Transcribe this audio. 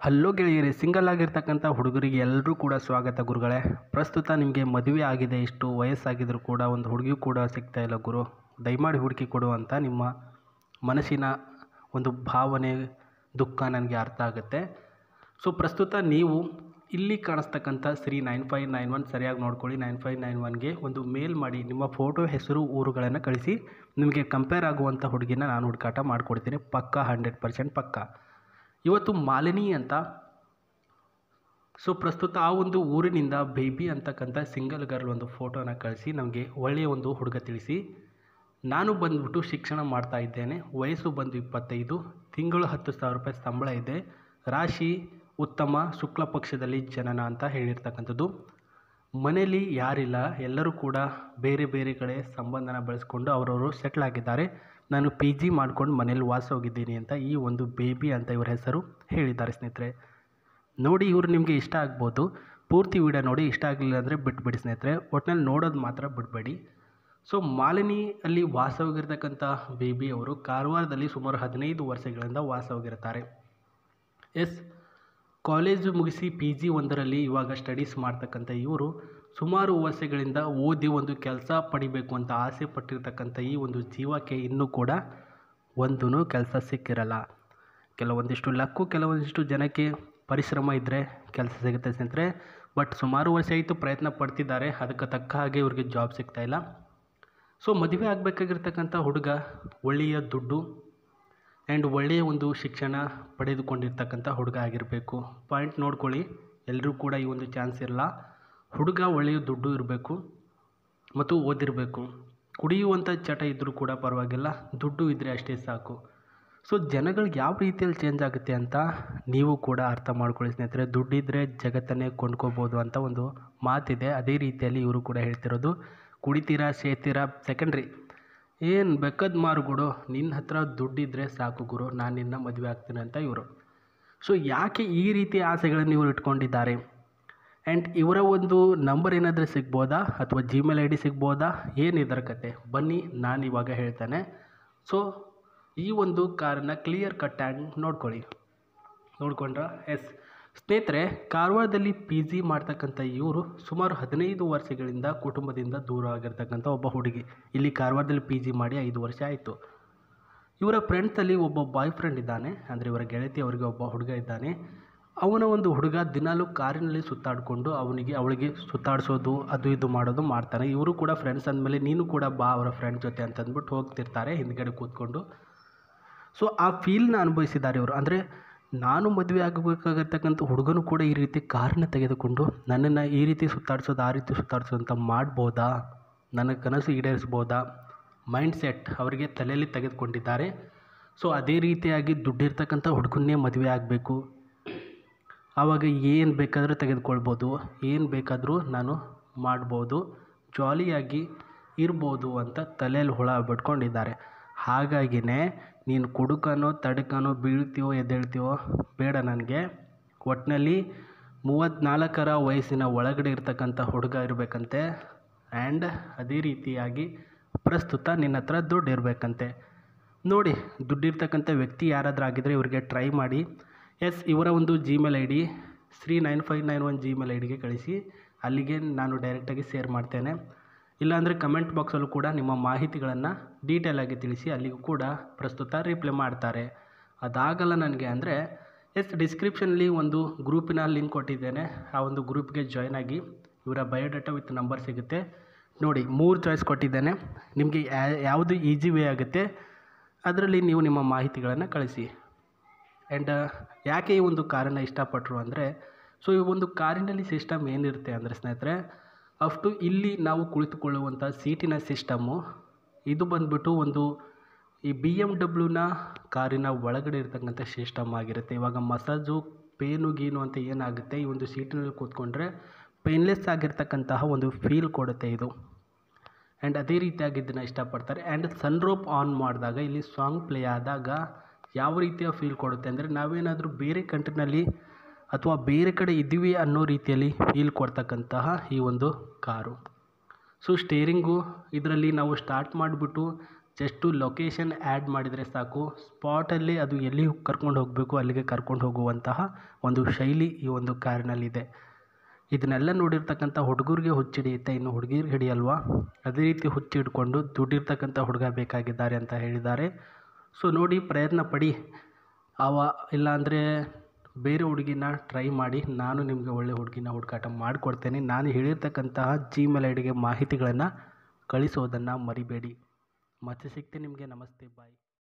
Hello ಗೆಳೆಯರಿ, single ಆಗಿರ್ತಕ್ಕಂಥ ಹುಡುಗರಿಗೆ ಎಲ್ಲರೂ ಕೂಡ ಸ್ವಾಗತ ಗುರುಗಳೇ. ಪ್ರಸ್ತುತ ನಿಮಗೆ ಮದುವೆ ಆಗಿದೆ, ಇಷ್ಟು ವಯಸ್ಸಾಗಿದ್ದರೂ ಕೂಡ ಒಂದು ಹುಡುಗಿಯೂ ಕೂಡ ಸಿಗ್ತಾ ಇಲ್ಲ ಗುರು, ದಯಮಾಡಿ ಹುಡುಕಿ ಕೊಡು ಅಂತ ನಿಮ್ಮ ಮನಸ್ಸಿನ ಒಂದು ಭಾವನೆ, ದುಃಖ ನನಗೆ ಅರ್ಥ ಆಗುತ್ತೆ. ಸೊ ಪ್ರಸ್ತುತ ನೀವು ಇಲ್ಲಿ ಕಾಣಿಸ್ತಕ್ಕಂಥ ಶ್ರೀ 9591 ಸರಿಯಾಗಿ ನೋಡ್ಕೊಳ್ಳಿ. 9591ಗೆ ಒಂದು ಮೇಲ್ ಮಾಡಿ ನಿಮ್ಮ ಫೋಟೋ, ಹೆಸರು, ಊರುಗಳನ್ನು ಕಳಿಸಿ. ನಿಮಗೆ ಕಂಪೇರ್ ಆಗುವಂಥ ಹುಡುಗಿನ ನಾನು ಹುಡುಕಾಟ ಮಾಡಿಕೊಡ್ತೀನಿ, ಪಕ್ಕಾ 100% ಪಕ್ಕಾ. ಇವತ್ತು ಮಾಲಿನಿ ಅಂತ, ಸೊ ಪ್ರಸ್ತುತ ಆ ಒಂದು ಊರಿನಿಂದ ಬೇಬಿ ಅಂತಕ್ಕಂಥ ಸಿಂಗಲ್ ಗರ್ಲ್ ಒಂದು ಫೋಟೋನ ಕಳಿಸಿ ನಮಗೆ ಒಳ್ಳೆಯ ಒಂದು ಹುಡುಗ ತಿಳಿಸಿ. ನಾನು ಬಂದುಬಿಟ್ಟು ಶಿಕ್ಷಣ ಮಾಡ್ತಾ ಇದ್ದೇನೆ, ವಯಸ್ಸು ಬಂದು 25, ತಿಂಗಳು 10,000 ರೂಪಾಯಿ ಸಂಬಳ ಇದೆ, ರಾಶಿ ಉತ್ತಮ, ಶುಕ್ಲ ಪಕ್ಷದಲ್ಲಿ ಜನನ ಅಂತ ಹೇಳಿರ್ತಕ್ಕಂಥದ್ದು. ಮನೆಯಲ್ಲಿ ಯಾರಿಲ್ಲ, ಎಲ್ಲರೂ ಕೂಡ ಬೇರೆ ಬೇರೆ ಕಡೆ ಸಂಬಂಧನ ಬೆಳೆಸ್ಕೊಂಡು ಅವರವರು ಸೆಟ್ಲ್ ಆಗಿದ್ದಾರೆ. ನಾನು PG ಮಾಡ್ಕೊಂಡು ಮನೇಲಿ ವಾಸ ಹೋಗಿದ್ದೀನಿ ಅಂತ ಈ ಒಂದು ಬೇಬಿ ಅಂತ ಇವರ ಹೆಸರು ಹೇಳಿದ್ದಾರೆ. ಸ್ನೇಹಿತರೆ ನೋಡಿ, ಇವರು ನಿಮಗೆ ಇಷ್ಟ ಆಗ್ಬೋದು, ಪೂರ್ತಿ ವಿಡಿಯೋ ನೋಡಿ. ಇಷ್ಟ ಆಗಲಿಲ್ಲ ಅಂದರೆ ಬಿಟ್ಬಿಡಿ ಸ್ನೇಹಿತರೆ, ಒಟ್ಟಿನಲ್ಲಿ ನೋಡೋದು ಮಾತ್ರ ಬಿಡಬೇಡಿ. ಸೊ ಮಾಲಿನಿ ಅಲ್ಲಿ ವಾಸವಾಗಿರ್ತಕ್ಕಂಥ ಬೇಬಿ ಅವರು ಕಾರವಾರದಲ್ಲಿ ಸುಮಾರು 15 ವರ್ಷಗಳಿಂದ ವಾಸವಾಗಿರ್ತಾರೆ. ಕಾಲೇಜು ಮುಗಿಸಿ PG 1ರಲ್ಲಿ ಇವಾಗ ಸ್ಟಡೀಸ್ ಮಾಡ್ತಕ್ಕಂಥ ಇವರು ಸುಮಾರು ವರ್ಷಗಳಿಂದ ಓದಿ ಒಂದು ಕೆಲಸ ಪಡಿಬೇಕು ಅಂತ ಆಸೆ ಪಟ್ಟಿರ್ತಕ್ಕಂಥ ಈ ಒಂದು ಜೀವಕ್ಕೆ ಇನ್ನೂ ಕೂಡ ಒಂದೂ ಕೆಲಸ ಸಿಕ್ಕಿರಲ್ಲ. ಕೆಲವೊಂದಿಷ್ಟು ಲಕ್ಕು, ಕೆಲವೊಂದಿಷ್ಟು ಜನಕ್ಕೆ ಪರಿಶ್ರಮ ಇದ್ದರೆ ಕೆಲಸ ಸಿಗುತ್ತೆ ಸ್ನೇಹಿತರೆ. ಬಟ್ ಸುಮಾರು ವರ್ಷ ಆಯಿತು ಪ್ರಯತ್ನ ಪಡ್ತಿದ್ದಾರೆ, ಅದಕ್ಕೆ ತಕ್ಕ ಹಾಗೆ ಇವ್ರಿಗೆ ಜಾಬ್ ಸಿಗ್ತಾಯಿಲ್ಲ. ಸೊ ಮದುವೆ ಆಗಬೇಕಾಗಿರ್ತಕ್ಕಂಥ ಹುಡುಗ ಒಳ್ಳೆಯ ದುಡ್ಡು ಆ್ಯಂಡ್ ಒಳ್ಳೆಯ ಒಂದು ಶಿಕ್ಷಣ ಪಡೆದುಕೊಂಡಿರ್ತಕ್ಕಂಥ ಹುಡುಗ ಆಗಿರಬೇಕು. ಪಾಯಿಂಟ್ ನೋಡ್ಕೊಳ್ಳಿ, ಎಲ್ಲರೂ ಕೂಡ ಈ ಒಂದು ಚಾನ್ಸ್ ಇರಲ್ಲ. ಹುಡುಗ ಒಳ್ಳೆಯ ದುಡ್ಡು ಇರಬೇಕು ಮತ್ತು ಓದಿರಬೇಕು. ಕುಡಿಯುವಂಥ ಚಟ ಇದ್ದರೂ ಕೂಡ ಪರವಾಗಿಲ್ಲ, ದುಡ್ಡು ಇದ್ದರೆ ಅಷ್ಟೇ ಸಾಕು. ಸೊ ಜನಗಳಿಗೆ ಯಾವ ರೀತಿಯಲ್ಲಿ ಚೇಂಜ್ ಆಗುತ್ತೆ ಅಂತ ನೀವು ಕೂಡ ಅರ್ಥ ಮಾಡ್ಕೊಳ್ಳಿ ಸ್ನೇಹಿತರೆ. ದುಡ್ಡಿದ್ದರೆ ಜಗತ್ತನ್ನೇ ಕೊಂಡ್ಕೋಬೋದು ಅಂತ ಒಂದು ಮಾತಿದೆ, ಅದೇ ರೀತಿಯಲ್ಲಿ ಇವರು ಕೂಡ ಹೇಳ್ತಿರೋದು. ಕುಡಿತೀರಾ, ಸೇತೀರಾ ಸೆಕೆಂಡ್ರಿ, ಏನು ಬೇಕಾದ ಮಾರು ಗುರು, ನಿನ್ನ ಹತ್ರ ದುಡ್ಡಿದ್ದರೆ ಸಾಕು ಗುರು, ನಾನು ನಿನ್ನ ಮದುವೆ ಆಗ್ತೀನಿ ಅಂತ ಇವರು. ಸೊ ಯಾಕೆ ಈ ರೀತಿ ಆಸೆಗಳನ್ನು ಇವರು ಇಟ್ಕೊಂಡಿದ್ದಾರೆ? ಆ್ಯಂಡ್ ಇವರ ಒಂದು ನಂಬರ್ ಏನಾದರೂ ಸಿಗ್ಬೋದಾ ಅಥವಾ Gmail ID ಸಿಗ್ಬೋದಾ, ಏನು ಇದರ ಕತೆ ಬನ್ನಿ ನಾನು ಇವಾಗ ಹೇಳ್ತೇನೆ. ಸೊ ಈ ಒಂದು ಕಾರನ್ನು ಕ್ಲಿಯರ್ ಕಟ್ ಆ್ಯಂಡ್ ನೋಡ್ಕೊಂಡ್ರ ಸ್ನೇಹಿತರೆ, ಕಾರವಾರದಲ್ಲಿ PG ಮಾಡ್ತಕ್ಕಂಥ ಇವರು ಸುಮಾರು 15 ವರ್ಷಗಳಿಂದ ಕುಟುಂಬದಿಂದ ದೂರ ಆಗಿರ್ತಕ್ಕಂಥ ಒಬ್ಬ ಹುಡುಗಿ. ಇಲ್ಲಿ ಕಾರವಾರದಲ್ಲಿ PG ಮಾಡಿ 5 ವರ್ಷ ಆಯಿತು. ಇವರ ಫ್ರೆಂಡ್ಸಲ್ಲಿ ಒಬ್ಬ ಬಾಯ್ ಫ್ರೆಂಡ್ ಇದ್ದಾನೆ, ಅಂದರೆ ಇವರ ಗೆಳತಿ ಅವರಿಗೆ ಒಬ್ಬ ಹುಡುಗ ಇದ್ದಾನೆ. ಅವನ ಒಂದು ಹುಡುಗ ದಿನಾಲೂ ಕಾರಿನಲ್ಲಿ ಸುತ್ತಾಡಿಕೊಂಡು ಅವಳಿಗೆ ಸುತ್ತಾಡಿಸೋದು ಅದು ಇದು ಮಾಡೋದು ಮಾಡ್ತಾನೆ. ಇವರು ಕೂಡ ಫ್ರೆಂಡ್ಸ್ ಅಂದಮೇಲೆ ನೀನು ಕೂಡ ಬಾ ಅವರ ಫ್ರೆಂಡ್ ಜೊತೆ ಅಂತಂದ್ಬಿಟ್ಟು ಹೋಗ್ತಿರ್ತಾರೆ ಹಿಂದ್ಗಡೆ ಕೂತ್ಕೊಂಡು. ಸೊ ಆ ಫೀಲ್ನ ಅನುಭವಿಸಿದ್ದಾರೆ ಇವರು. ಅಂದರೆ ನಾನು ಮದುವೆ ಆಗಬೇಕಾಗಿರ್ತಕ್ಕಂಥ ಹುಡುಗನು ಕೂಡ ಈ ರೀತಿ ಕಾರನ್ನ ತೆಗೆದುಕೊಂಡು ನನ್ನನ್ನು ಈ ರೀತಿ ಸುತ್ತಾಡಿಸೋದು, ಆ ರೀತಿ ಸುತ್ತಾಡಿಸೋದು ಅಂತ ಮಾಡ್ಬೋದಾ, ನನ್ನ ಕನಸು ಈಡೇರಿಸ್ಬೋದಾ, ಮೈಂಡ್ ಸೆಟ್ ಅವರಿಗೆ ತಲೆಯಲ್ಲಿ ತೆಗೆದುಕೊಂಡಿದ್ದಾರೆ. ಸೊ ಅದೇ ರೀತಿಯಾಗಿ ದುಡ್ಡಿರ್ತಕ್ಕಂಥ ಹುಡುಗನ್ನೇ ಮದುವೆ ಆಗಬೇಕು, ಆವಾಗ ಏನು ಬೇಕಾದರೂ ತೆಗೆದುಕೊಳ್ಬೋದು, ಏನು ಬೇಕಾದರೂ ನಾನು ಮಾಡ್ಬೋದು, ಜಾಲಿಯಾಗಿ ಇರ್ಬೋದು ಅಂತ ತಲೆಯಲ್ಲಿ ಹುಳ ಬಿಟ್ಕೊಂಡಿದ್ದಾರೆ. ಹಾಗಾಗಿನೇ ನೀನು ಕುಡುಕನೋ ತಡಕನೋ ಬೀಳ್ತೀವೋ ಎದ್ದೇಳ್ತೀವೋ ಬೇಡ ನನಗೆ, ಒಟ್ಟಿನಲ್ಲಿ 34ರ ವಯಸ್ಸಿನ ಒಳಗಡೆ ಇರ್ತಕ್ಕಂಥ ಹುಡುಗ ಇರಬೇಕಂತೆ. ಆ್ಯಂಡ್ ಅದೇ ರೀತಿಯಾಗಿ ಪ್ರಸ್ತುತ ನಿನ್ನ ಹತ್ರ ದುಡ್ಡು ಇರಬೇಕಂತೆ. ನೋಡಿ, ದುಡ್ಡಿರ್ತಕ್ಕಂಥ ವ್ಯಕ್ತಿ ಯಾರಾದರೂ ಆಗಿದ್ದರೆ ಇವರಿಗೆ ಟ್ರೈ ಮಾಡಿ. ಇವರ ಒಂದು Gmail ID ಶ್ರೀ 9591 Gmail IDಗೆ ಕಳಿಸಿ, ಅಲ್ಲಿಗೆ ನಾನು ಡೈರೆಕ್ಟಾಗಿ ಶೇರ್ ಮಾಡ್ತೇನೆ. ಇಲ್ಲಾಂದರೆ ಕಮೆಂಟ್ ಬಾಕ್ಸಲ್ಲೂ ಕೂಡ ನಿಮ್ಮ ಮಾಹಿತಿಗಳನ್ನು ಡೀಟೇಲಾಗಿ ತಿಳಿಸಿ, ಅಲ್ಲಿಗೂ ಕೂಡ ಪ್ರಸ್ತುತ ರಿಪ್ಲೈ ಮಾಡ್ತಾರೆ. ಅದಾಗಲ್ಲ ನನಗೆ ಅಂದರೆ ಡಿಸ್ಕ್ರಿಪ್ಷನಲ್ಲಿ ಒಂದು ಗ್ರೂಪಿನ ಲಿಂಕ್ ಕೊಟ್ಟಿದ್ದೇನೆ, ಆ ಒಂದು ಗ್ರೂಪ್ಗೆ ಜಾಯ್ನ್ ಆಗಿ ಇವರ ಬಯೋಡಾಟಾ ವಿತ್ ನಂಬರ್ ಸಿಗುತ್ತೆ. ನೋಡಿ 3 ಚಾಯ್ಸ್ ಕೊಟ್ಟಿದ್ದೇನೆ, ನಿಮಗೆ ಯಾವುದು ಈಸಿ ವೇ ಆಗುತ್ತೆ ಅದರಲ್ಲಿ ನೀವು ನಿಮ್ಮ ಮಾಹಿತಿಗಳನ್ನು ಕಳಿಸಿ. ಆ್ಯಂಡ್ ಯಾಕೆ ಈ ಒಂದು ಕಾರನ್ನು ಇಷ್ಟಪಟ್ಟರು ಅಂದರೆ, ಸೊ ಈ ಒಂದು ಕಾರಿನಲ್ಲಿ ಸಿಸ್ಟಮ್ ಏನಿರುತ್ತೆ ಅಂದರೆ ಸ್ನೇಹಿತರೆ, ಅಫ್ಟು ಇಲ್ಲಿ ನಾವು ಕುಳಿತುಕೊಳ್ಳುವಂಥ ಸೀಟಿನ ಸಿಸ್ಟಮ್ಮು ಇದು ಬಂದುಬಿಟ್ಟು ಒಂದು ಈ BMW ಕಾರಿನ ಒಳಗಡೆ ಇರ್ತಕ್ಕಂಥ ಸಿಸ್ಟಮ್ ಆಗಿರುತ್ತೆ. ಇವಾಗ ಮಸಾಜು ಪೇನು ಅಂತ ಏನಾಗುತ್ತೆ, ಈ ಒಂದು ಸೀಟಿನಲ್ಲಿ ಕೂತ್ಕೊಂಡ್ರೆ ಪೇನ್ಲೆಸ್ ಆಗಿರ್ತಕ್ಕಂತಹ ಒಂದು ಫೀಲ್ ಕೊಡುತ್ತೆ ಇದು. ಆ್ಯಂಡ್ ಅದೇ ರೀತಿಯಾಗಿ ಇದನ್ನು ಇಷ್ಟಪಡ್ತಾರೆ. ಆ್ಯಂಡ್ ಸನ್ರೂಫ್ ಆನ್ ಮಾಡಿದಾಗ ಇಲ್ಲಿ ಸಾಂಗ್ ಪ್ಲೇ ಆದಾಗ ಯಾವ ರೀತಿಯ ಫೀಲ್ ಕೊಡುತ್ತೆ ಅಂದರೆ, ನಾವೇನಾದರೂ ಬೇರೆ ಕಂಟ್ರಿನಲ್ಲಿ ಅಥವಾ ಬೇರೆ ಕಡೆ ಇದ್ದೀವಿ ಅನ್ನೋ ರೀತಿಯಲ್ಲಿ ಫೀಲ್ ಕೊಡ್ತಕ್ಕಂತಹ ಈ ಒಂದು ಕಾರು. ಸೊ ಸ್ಟೇರಿಂಗು ಇದರಲ್ಲಿ ನಾವು ಸ್ಟಾರ್ಟ್ ಮಾಡಿಬಿಟ್ಟು ಜಸ್ಟು ಲೊಕೇಶನ್ ಆ್ಯಡ್ ಮಾಡಿದರೆ ಸಾಕು, ಸ್ಪಾಟಲ್ಲಿ ಅದು ಎಲ್ಲಿ ಕರ್ಕೊಂಡು ಹೋಗಬೇಕು ಅಲ್ಲಿಗೆ ಕರ್ಕೊಂಡು ಹೋಗುವಂತಹ ಒಂದು ಶೈಲಿ ಈ ಒಂದು ಕಾರಿನಲ್ಲಿದೆ. ಇದನ್ನೆಲ್ಲ ನೋಡಿರ್ತಕ್ಕಂಥ ಹುಡುಗರಿಗೆ ಹುಚ್ಚಿಡಿಯುತ್ತೆ, ಇನ್ನು ಹುಡುಗಿರಿಗೆ ಹಿಡಿಯಲ್ವಾ? ಅದೇ ರೀತಿ ಹುಚ್ಚಿಡ್ಕೊಂಡು ದುಡ್ಡಿರ್ತಕ್ಕಂಥ ಹುಡುಗ ಬೇಕಾಗಿದ್ದಾರೆ ಅಂತ ಹೇಳಿದ್ದಾರೆ. ಸೊ ನೋಡಿ, ಪ್ರಯತ್ನ ಪಡಿ. ಇಲ್ಲಾಂದರೆ ಬೇರೆ ಹುಡುಗಿನ ಟ್ರೈ ಮಾಡಿ. ನಾನು ನಿಮಗೆ ಒಳ್ಳೆ ಹುಡುಗಿನ ಹುಡುಕಾಟ ಮಾಡಿಕೊಡ್ತೇನೆ. ನಾನು ಹೇಳಿರ್ತಕ್ಕಂತಹ ಜಿಮೇಲ್ ಐ ಡಿಗೆ ಮಾಹಿತಿಗಳನ್ನು ಕಳಿಸೋದನ್ನು ಮರಿಬೇಡಿ. ಮತ್ತೆ ಸಿಗ್ತೀನಿ ನಿಮಗೆ. ನಮಸ್ತೆ, ಬಾಯ್.